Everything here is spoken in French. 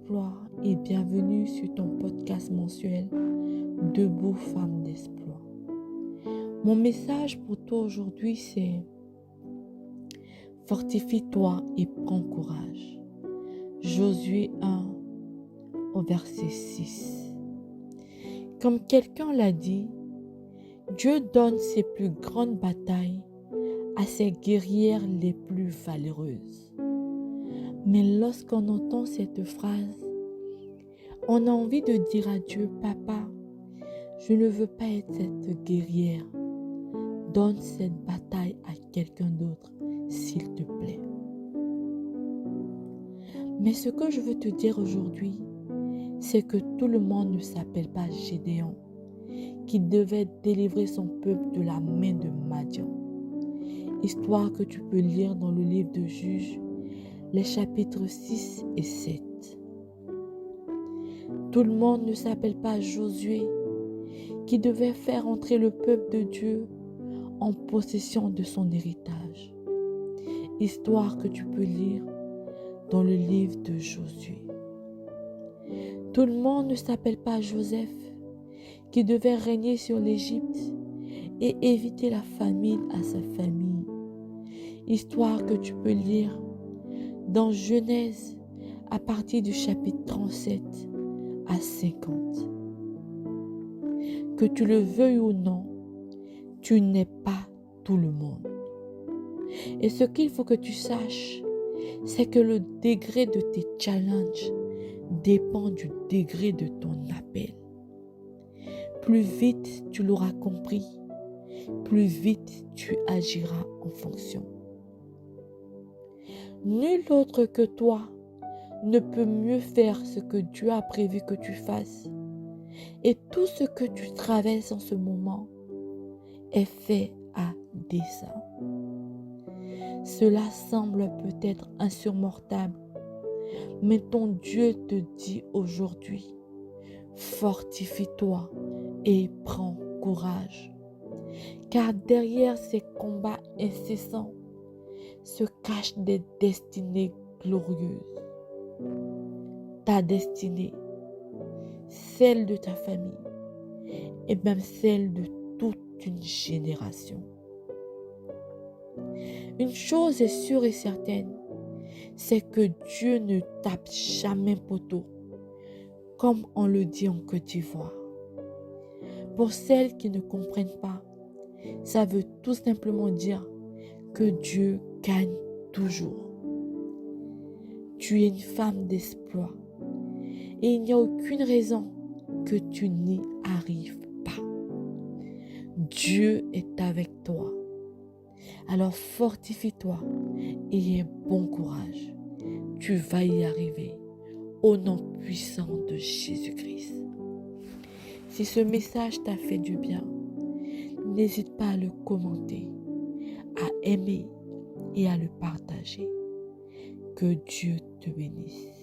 d'exploit et bienvenue sur ton podcast mensuel Debout Femmes d'Exploit. Mon message pour toi aujourd'hui c'est fortifie-toi et prends courage. Josué 1 au verset 6. Comme quelqu'un l'a dit, Dieu donne ses plus grandes batailles à ses guerrières les plus valeureuses. Mais lorsqu'on entend cette phrase, on a envie de dire à Dieu, Papa, je ne veux pas être cette guerrière. Donne cette bataille à quelqu'un d'autre, s'il te plaît. Mais ce que je veux te dire aujourd'hui, c'est que tout le monde ne s'appelle pas Gédéon, qui devait délivrer son peuple de la main de Madian. Histoire que tu peux lire dans le livre de Juges, les chapitres 6 et 7. Tout le monde ne s'appelle pas Josué, qui devait faire entrer le peuple de Dieu en possession de son héritage. Histoire que tu peux lire dans le livre de Josué. Tout le monde ne s'appelle pas Joseph, qui devait régner sur l'Égypte et éviter la famine à sa famille. Histoire que tu peux lire dans Genèse à partir du chapitre 37 à 50. Que tu le veuilles ou non, tu n'es pas tout le monde. Et ce qu'il faut que tu saches, c'est que le degré de tes challenges dépend du degré de ton appel. Plus vite tu l'auras compris, plus vite tu agiras en fonction. Nul autre que toi ne peut mieux faire ce que Dieu a prévu que tu fasses. Et tout ce que tu traverses en ce moment est fait à dessein. Cela semble peut-être insurmontable, mais ton Dieu te dit aujourd'hui, fortifie-toi et prends courage. Car derrière ces combats incessants se cachent des destinées glorieuses. Ta destinée, celle de ta famille et même celle de toute une génération. Une chose est sûre et certaine, c'est que Dieu ne tape jamais poteau, comme on le dit en Côte d'Ivoire. Pour celles qui ne comprennent pas, ça veut tout simplement dire que Dieu gagne toujours. Tu es une femme d'exploit et il n'y a aucune raison que tu n'y arrives pas. Dieu est avec toi. Alors fortifie-toi et aie bon courage. Tu vas y arriver au nom puissant de Jésus-Christ. Si ce message t'a fait du bien, n'hésite pas à le commenter, à aimer et à le partager. Que Dieu te bénisse.